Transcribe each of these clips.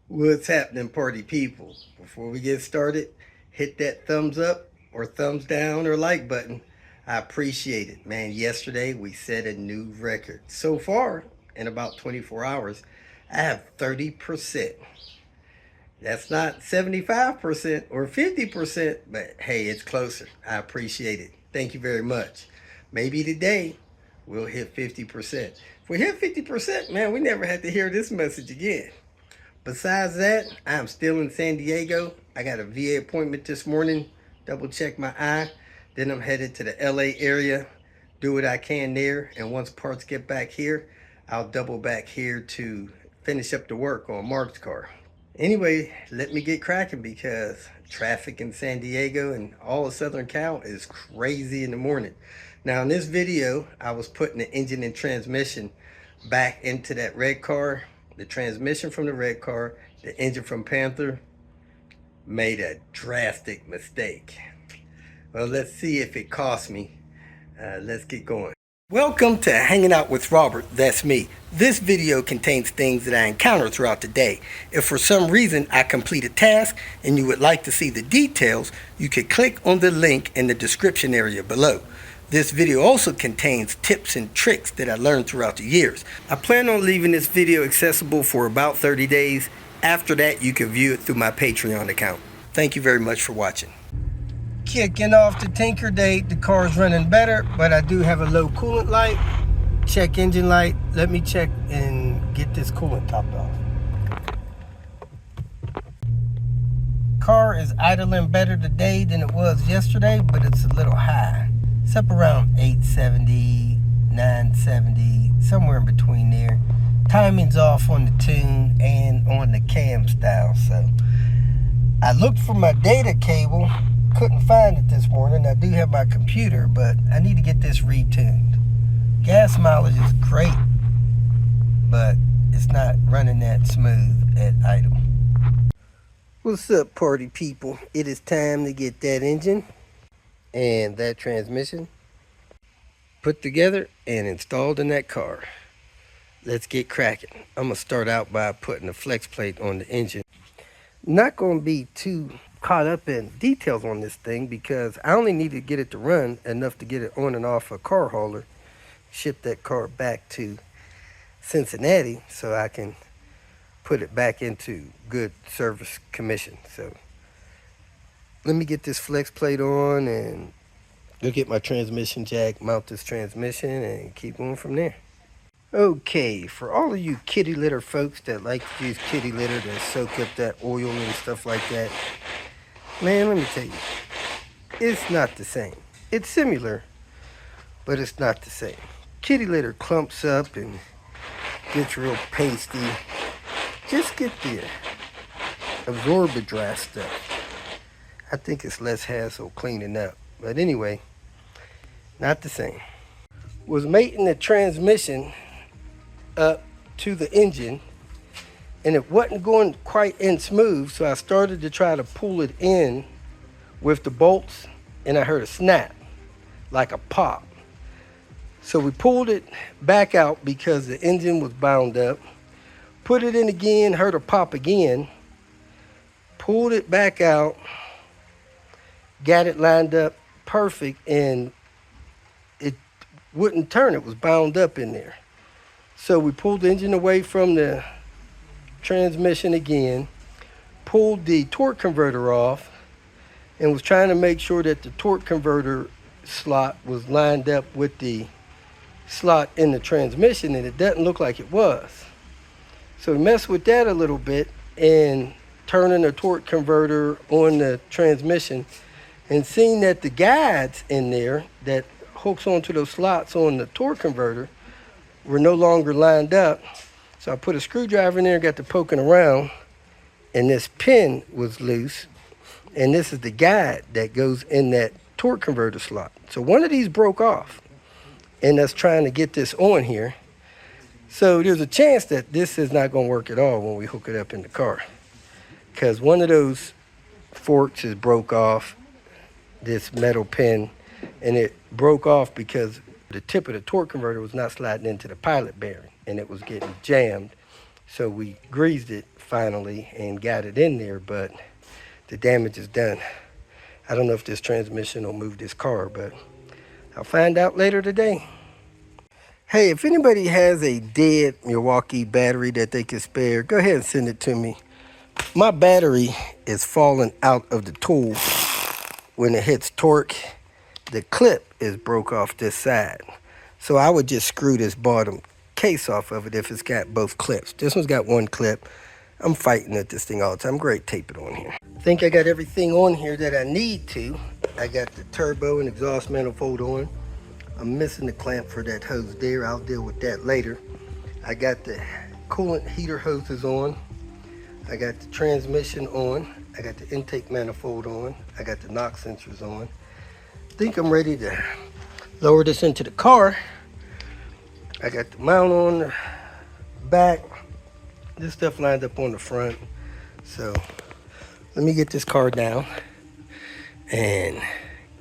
What's happening, party people? Before we get started, hit that thumbs up or thumbs down or like button. I appreciate it, man. Yesterday we set a new record. So far, in about 24 hours, I have 30%. That's not 75% or 50%, but hey, it's closer. I appreciate it. Thank you very much. Maybe today we'll hit 50%. If we hit 50%, man, we never have to hear this message again. Besides that, I'm still in San Diego. I got a VA appointment this morning, double check my eye. Then I'm headed to the LA area, do what I can there. And once parts get back here, I'll double back here to finish up the work on Mark's car. Anyway, let me get cracking because traffic in San Diego and all of Southern Cal is crazy in the morning. Now in this video, I was putting the engine and transmission back into that red car. The transmission from the red car, the engine from Panther, made a drastic mistake. Well, let's see if it cost me. Let's get going. Welcome to Hanging Out with Robert, that's me. This video contains things that I encounter throughout the day. If for some reason I complete a task and you would like to see the details, you can click on the link in the description area below. This video also contains tips and tricks that I learned throughout the years. I plan on leaving this video accessible for about 30 days. After that, you can view it through my Patreon account. Thank you very much for watching. Kicking off the tinker date, the car is running better, but I do have a low coolant light. Check engine light. Let me check and get this coolant topped off. Car is idling better today than it was yesterday, but it's a little high. It's up around 870, 970, somewhere in between there. Timing's off on the tune and on the cam style, so I looked for my data cable. Couldn't find it this morning. I do have my computer, but I need to get this retuned. Gas mileage is great, but it's not running that smooth at idle. What's up, party people? It is time to get that engine and that transmission put together and installed in that car. Let's get cracking. I'm gonna start out by putting a flex plate on the engine. Not gonna be too caught up in details on this thing because I only need to get it to run enough to get it on and off a car hauler, ship that car back to Cincinnati so I can put it back into good service commission. So let me get this flex plate on and go get my transmission jack, mount this transmission, and keep going from there. Okay, for all of you kitty litter folks that like to use kitty litter to soak up that oil and stuff like that, man, let me tell you, it's not the same. It's similar, but it's not the same. Kitty litter clumps up and gets real pasty. Just get the absorbent dry stuff. I think it's less hassle cleaning up. But anyway, not the same. Was mating the transmission up to the engine, and it wasn't going quite in smooth, so I started to try to pull it in with the bolts, and I heard a snap, like a pop. So we pulled it back out because the engine was bound up, put it in again, heard a pop again, pulled it back out, got it lined up perfect, and it wouldn't turn. It was bound up in there. So we pulled the engine away from the transmission again, pulled the torque converter off, and was trying to make sure that the torque converter slot was lined up with the slot in the transmission, and it doesn't look like it was. So we messed with that a little bit and turning the torque converter on the transmission and seeing that the guides in there that hooks onto those slots on the torque converter were no longer lined up. So I put a screwdriver in there and got to poking around, and this pin was loose, and this is the guide that goes in that torque converter slot. So one of these broke off, and that's trying to get this on here. So there's a chance that this is not going to work at all when we hook it up in the car, because one of those forks is broke off, this metal pin, and it broke off because the tip of the torque converter was not sliding into the pilot bearing, and it was getting jammed. So we greased it finally and got it in there, but the damage is done. I don't know if this transmission will move this car, but I'll find out later today. Hey, if anybody has a dead Milwaukee battery that they can spare, go ahead and send it to me. My battery is falling out of the tool when it hits torque. The clip is broke off this side. So I would just screw this bottom case off of it if it's got both clips. This one's got one clip. I'm fighting at this thing all the time. I'm great, tape it on here. I think I got everything on here that I need to. I got the turbo and exhaust manifold on. I'm missing the clamp for that hose there. I'll deal with that later. I got the coolant heater hoses on. I got the transmission on. I got the intake manifold on. I got the knock sensors on. I think I'm ready to lower this into the car. I got the mount on the back. This stuff lined up on the front. So let me get this car down and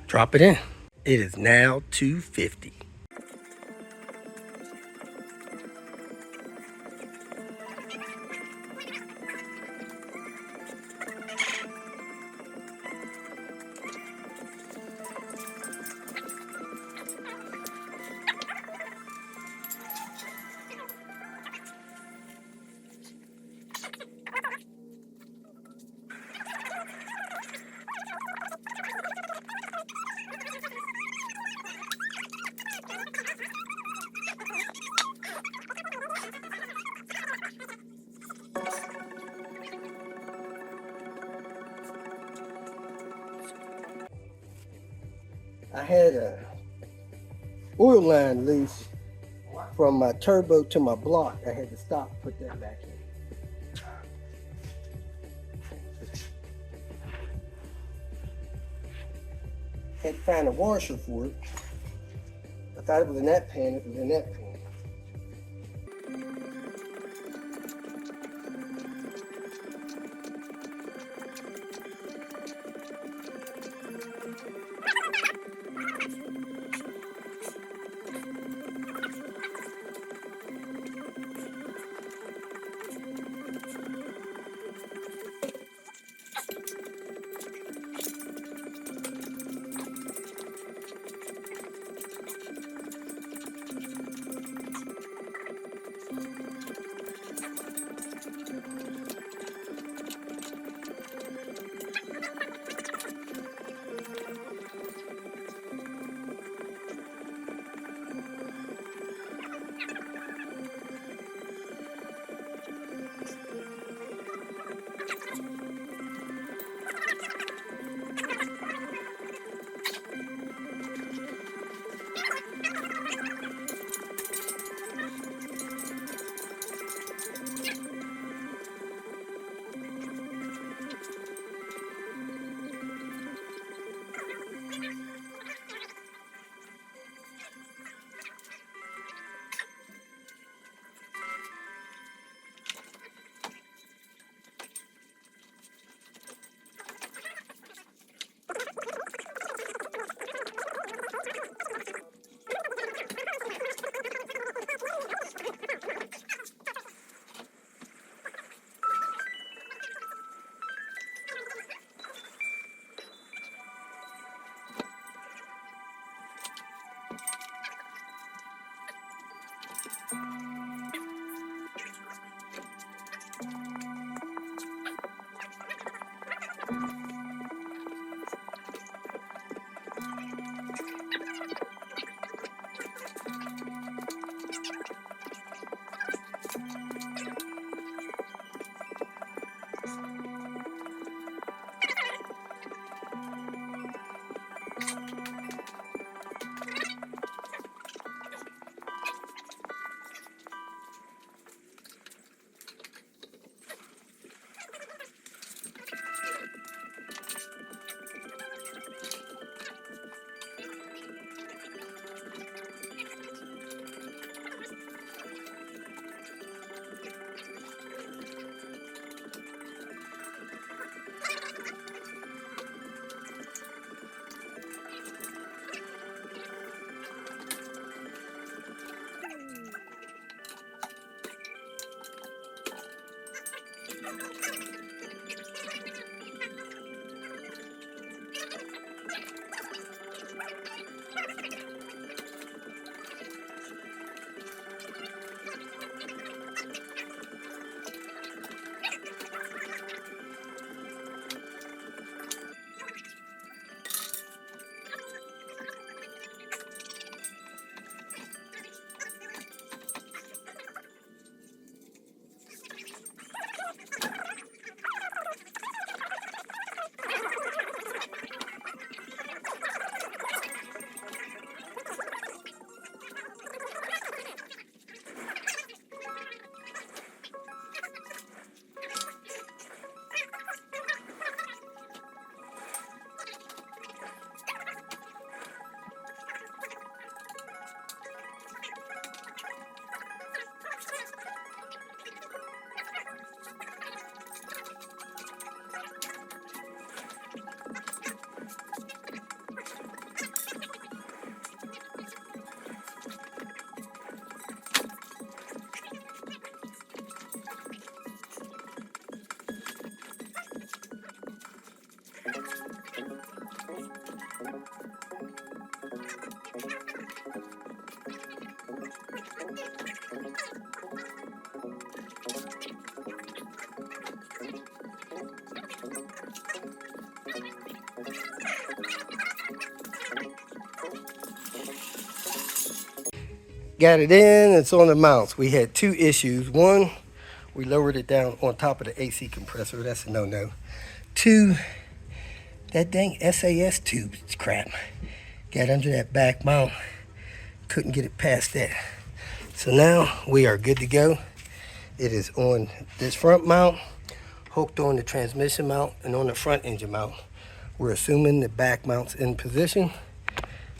drop it in. It is now 2:50. I had a oil line loose from my turbo to my block. I had to stop and put that back in. Had to find a washer for it. I thought it was in that pan. It was in that pan. Got it in, it's on the mounts. We had two issues. One, we lowered it down on top of the AC compressor. That's a no-no. Two, that dang SAS tube crap got under that back mount. Couldn't get it past that. So now we are good to go. It is on this front mount, hooked on the transmission mount, and on the front engine mount. We're assuming the back mount's in position.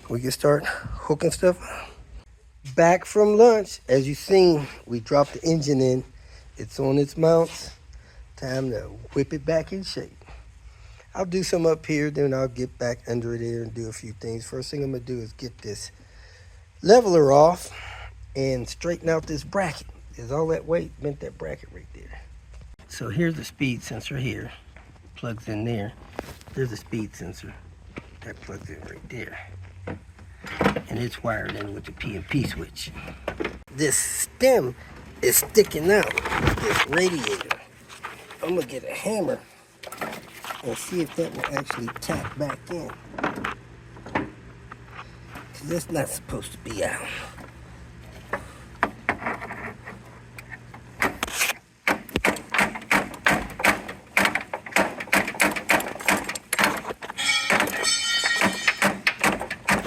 We can start hooking stuff up. Back from lunch, as you've seen, we dropped the engine in. It's on its mounts. Time to whip it back in shape. I'll do some up here, then I'll get back under there and do a few things. First thing I'm gonna do is get this leveler off and straighten out this bracket. There's all that weight bent that bracket right there. So here's the speed sensor here. Plugs in there. There's a speed sensor. That plugs in right there. And it's wired in with the P&P switch. This stem is sticking out with this radiator. I'm gonna get a hammer and see if that will actually tap back in. Cause that's not supposed to be out.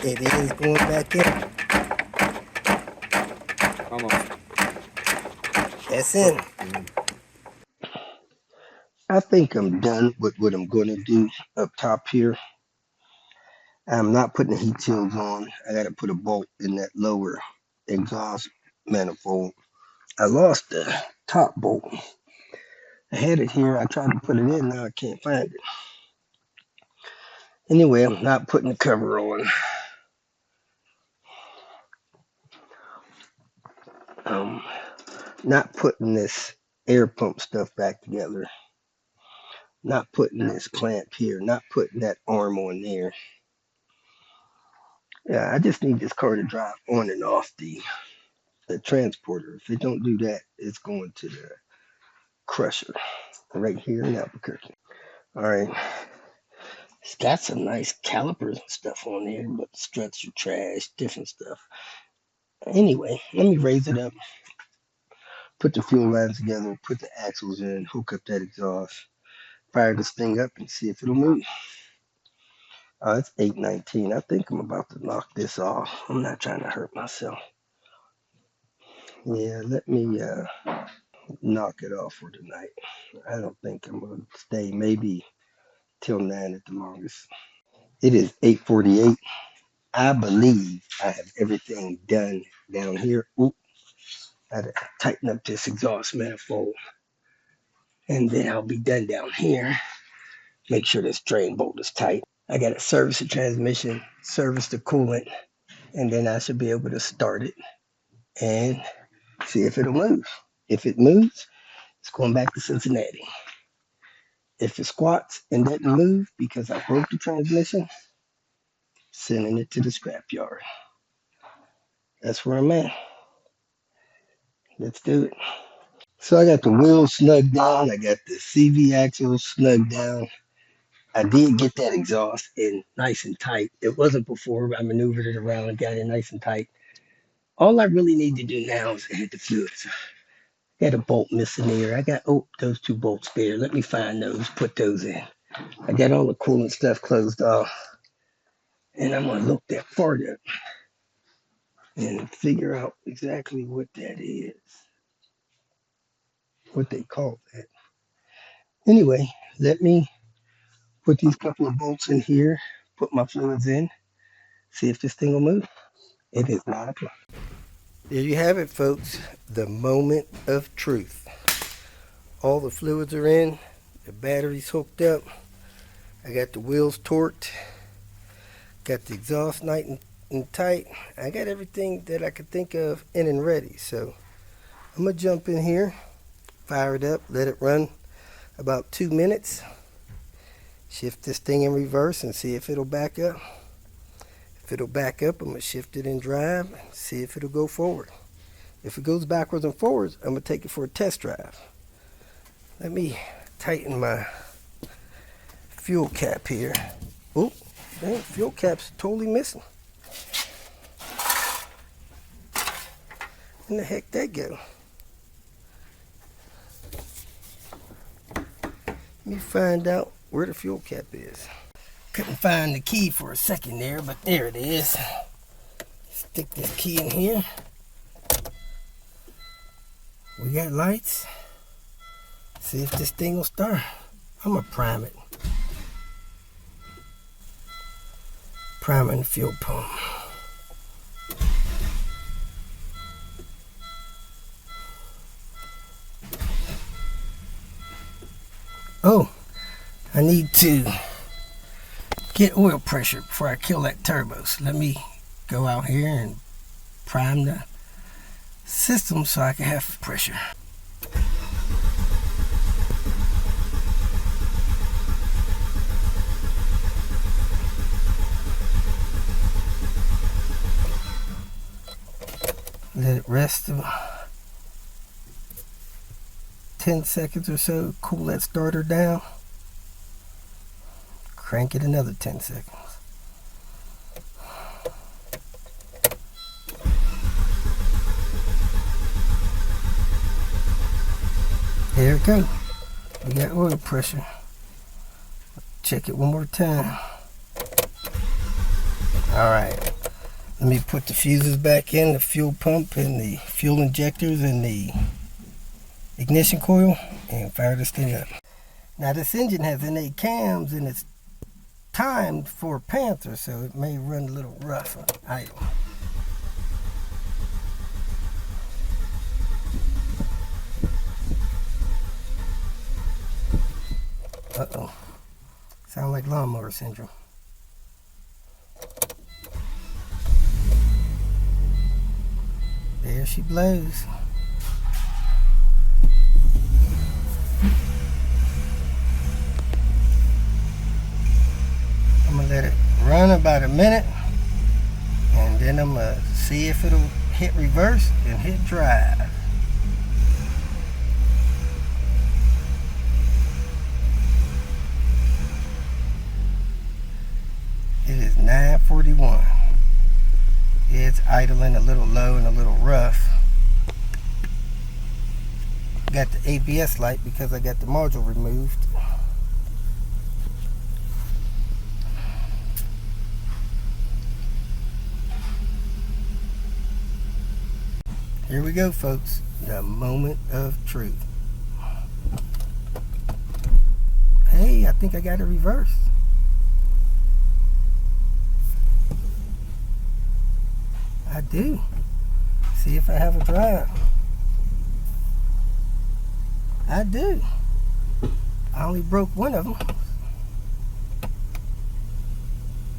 It is going back in. Almost. That's in. I think I'm done with what I'm going to do up top here. I'm not putting the heat shields on. I got to put a bolt in that lower exhaust manifold. I lost the top bolt. I had it here. I tried to put it in. Now I can't find it. Anyway, I'm not putting the cover on. Not putting this air pump stuff back together. Not putting this clamp here. Not putting that arm on there. Yeah, I just need this car to drive on and off the transporter. If it don't do that, it's going to the crusher right here in Albuquerque. All right. It's got some nice calipers and stuff on there, but struts are trash, different stuff. Anyway, let me raise it up. Put the fuel lines together, put the axles in, hook up that exhaust, fire this thing up and see if it'll move. It's 8:19. I think I'm about to knock this off. I'm not trying to hurt myself. Yeah, let me knock it off for tonight. I don't think I'm going to stay maybe till 9 at the longest. It is 8:48. I believe I have everything done down here. Oop, I had to tighten up this exhaust manifold. And then I'll be done down here. Make sure this drain bolt is tight. I got to service the transmission, service the coolant, and then I should be able to start it and see if it'll move. If it moves, it's going back to Cincinnati. If it squats and doesn't move because I broke the transmission, sending it to the scrapyard. That's where I'm at. Let's do it. So I got the wheels snugged down. I got the CV axle snugged down. I did get that exhaust in nice and tight. It wasn't before. I maneuvered it around and got it nice and tight. All I really need to do now is hit the fluids. Got a bolt missing there. I got, those two bolts there. Let me find those, put those in. I got all the coolant stuff closed off. And I'm going to look that part up and figure out exactly what that is. What they call that. Anyway, let me put these couple of bolts in here, put my fluids in, see if this thing will move. It is not a problem. There you have it, folks. The moment of truth. All the fluids are in. The battery's hooked up. I got the wheels torqued. Got the exhaust nice and tight. I got everything that I could think of in and ready. So I'm going to jump in here, fire it up, let it run about 2 minutes. Shift this thing in reverse and see if it'll back up. If it'll back up, I'm going to shift it in drive and see if it'll go forward. If it goes backwards and forwards, I'm going to take it for a test drive. Let me tighten my fuel cap here. Oh, dang, fuel cap's totally missing. In the heck that go? Let me find out where the fuel cap is. Couldn't find the key for a second there, but there it is. Stick this key in here. We got lights. See if this thing will start. I'm gonna prime it. Priming the fuel pump. Oh, I need to get oil pressure before I kill that turbo. So let me go out here and prime the system so I can have pressure. Let it rest 10 seconds or so, cool that starter down. Crank it another 10 seconds. There it goes. We got oil pressure. Check it one more time. Alright. Let me put the fuses back in, the fuel pump and the fuel injectors and the ignition coil, and fire this thing up. Now this engine has innate cams and it's timed for a Panther, so it may run a little rough on idle. Uh-oh. Sound like lawnmower syndrome. There she blows. I'm gonna let it run about a minute, and then I'm gonna see if it'll hit reverse and hit drive. It is 9:41. It's idling a little low and a little rough. Got the ABS light because I got the module removed. Here we go, folks. The moment of truth. Hey, I think I got it reversed. I do. See if I have a drive. I do. I only broke one of them.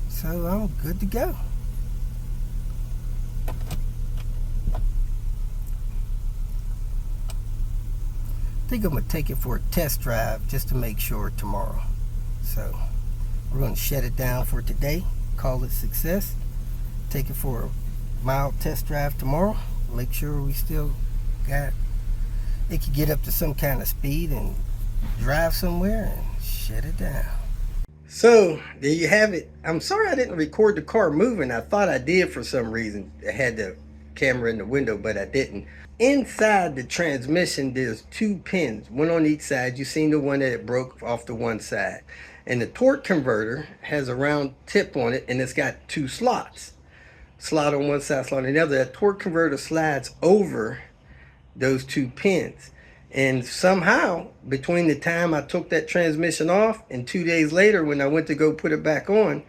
So I'm good to go. I think I'm going to take it for a test drive just to make sure tomorrow. So we're going to shut it down for today. Call it success. Take it for a mild test drive tomorrow. Make sure we still got it could get up to some kind of speed and drive somewhere and shut it down. So there you have it. I'm sorry I didn't record the car moving. I thought I did for some reason. I had the camera in the window, but I didn't. Inside the transmission there's two pins, one on each side. You've seen the one that it broke off the one side, and the torque converter has a round tip on it, and it's got two slots. Slot on one side, slot on the other. That torque converter slides over those two pins, and somehow between the time I took that transmission off and 2 days later when I went to go put it back on,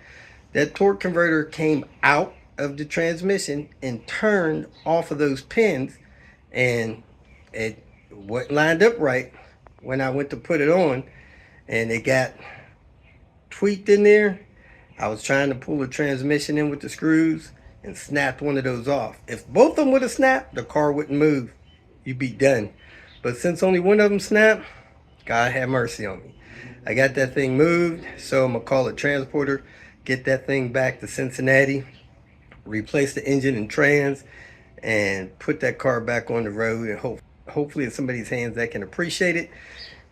that torque converter came out of the transmission and turned off of those pins, and it wasn't lined up right when I went to put it on, and it got tweaked in there. I was trying to pull the transmission in with the screws and snapped one of those off. If both of them would have snapped, the car wouldn't move. You'd be done. But since only one of them snapped, God have mercy on me. I got that thing moved, so I'm gonna call a transporter, get that thing back to Cincinnati, replace the engine and trans, and put that car back on the road, and hopefully in somebody's hands that can appreciate it,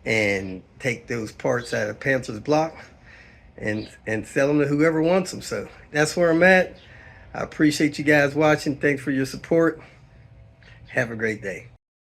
and take those parts out of Panther's block and sell them to whoever wants them. So that's where I'm at. I appreciate you guys watching. Thanks for your support. Have a great day.